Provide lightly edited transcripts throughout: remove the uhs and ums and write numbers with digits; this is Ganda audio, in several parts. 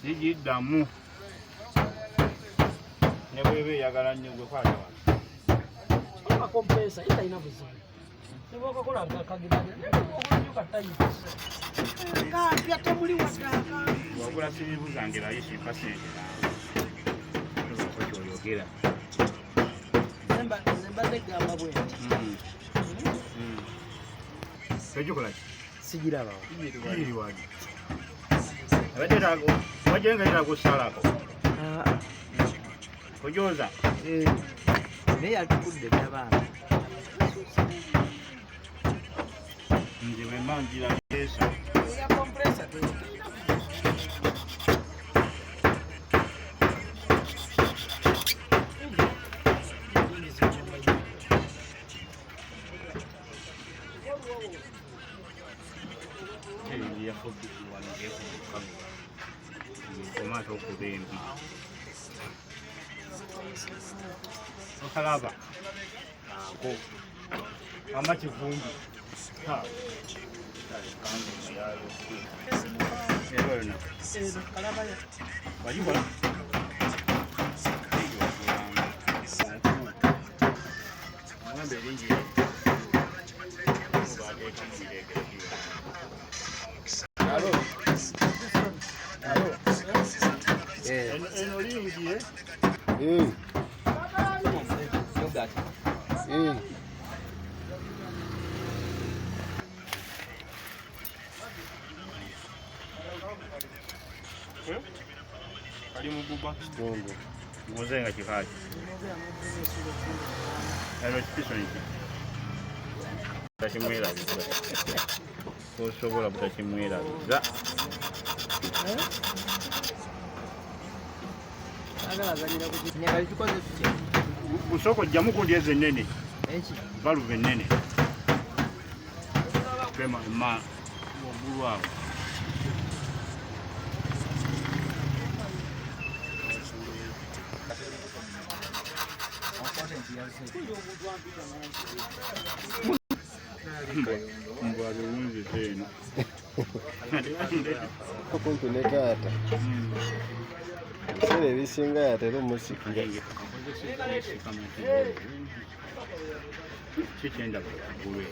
Sijiddamu ne bwebe yagala nnyo gwe kwata wano kompresa itaina buzibu niboka kola akagibanya n'okulungi katayita kapya temuli wataka wabula sibibuzangira yishi pasente oyogera zemba zegamba bwe sejukola sijiraba iri wadi abadde wajenga ira kusalako kujoza naye atukudde n'abaana nze wemangira yesu ya kompresa tomate okubembi okalaba ako amakivundu wagikola eno lingi kali mububa kitundu ngozenga kikaji eno kipisoniki takimwerabiza osobola butakimwerabiza busoko jjamu kundi ezo ennene valuva ennene ma waggulu awo mbwa biwunzise eno kumpi ne taata ebiseera ebisinga yatera omusikira kikyenda kugulwe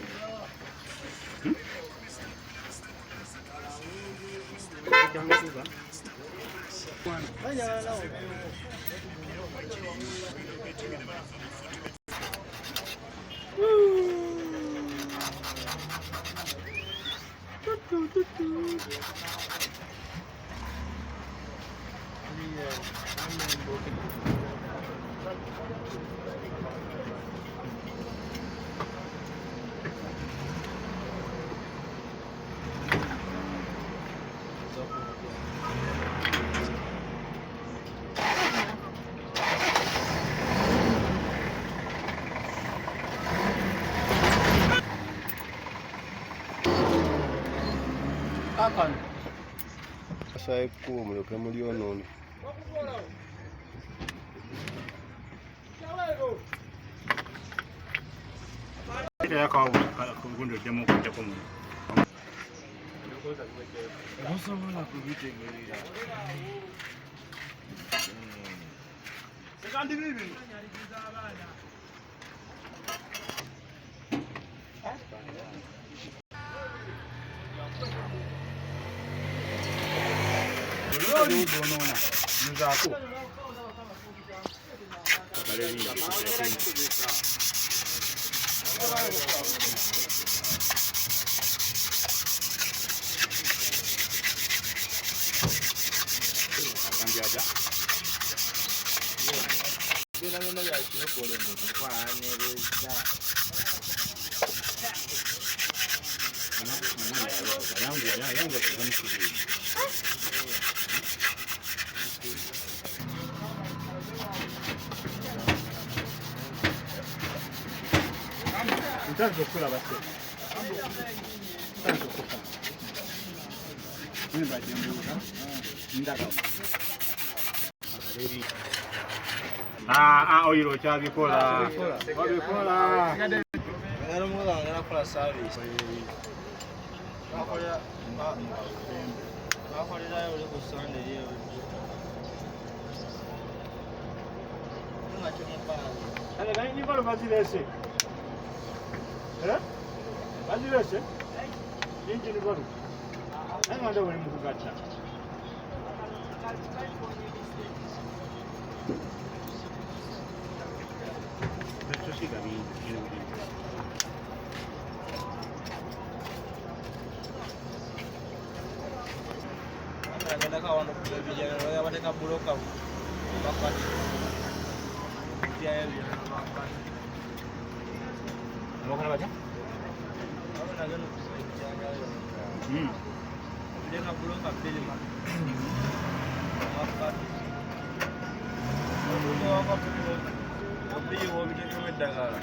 asaye ekkubo mulyoke mulyonoona gundi ojjamu okujjako mu osobola kubitegerera onoona nzaako Tanto quella va tanto questa non va di ndaga oyiro chabikola Era muganga era kola service. Bakolera oli ku Sunday yewe. Ale gani balo bazilese. Bazilese? Inji ni balo. Nanga ndo wali mukugata. Beto siga bi. Agenda kawana kubijana wale wateka buloka. Bakati. Ngokana bacha? Agenda kubijana. Dia buloka pili ma. Bakati. Ndio wako pili. Obiji wo biteke medagala.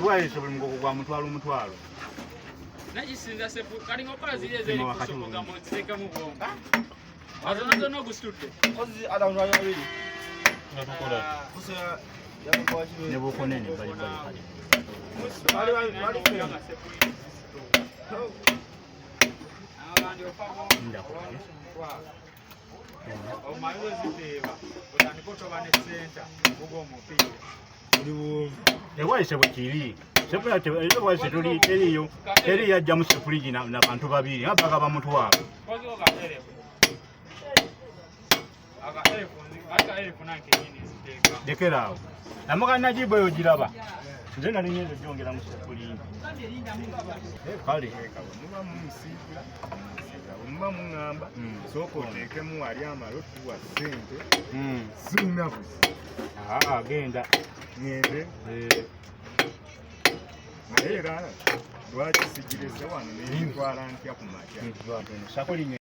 Bwayise buli mugoko gwa mutwalo. Nagisinza sepu kali ngokola zile zeli kusomoga mozeka mu bomba. Azonazo no gustute. Ozi adamu ya wili. Natukola. Kusa ya kwa chiwe. Nebo konene bali. Bali Kuyanga sepu. Abandi opamo. Ndakora. O mayo ziteba. Utandikoto bane center ugo mupira. Bwayise bukiri. Sepu ya bwayise tuli teriyo. Teri yajja mu sepuligi na bantu babiri. Abaga bamutwalo. Kozi ogatere. Aka elfu nanke nyini ziteka. Dekerawo. Amuka najibu yo giraba. Nze nali nyenze jongera mu sepuligi. Kale. Muba mumusiibula muba muŋŋamba sooka oteekemu wali amalo tuwa ssente sirina buzi Agenda. ŋŋende naye era lwaki sigirese wano neyitwala ntya ku makya Sakoli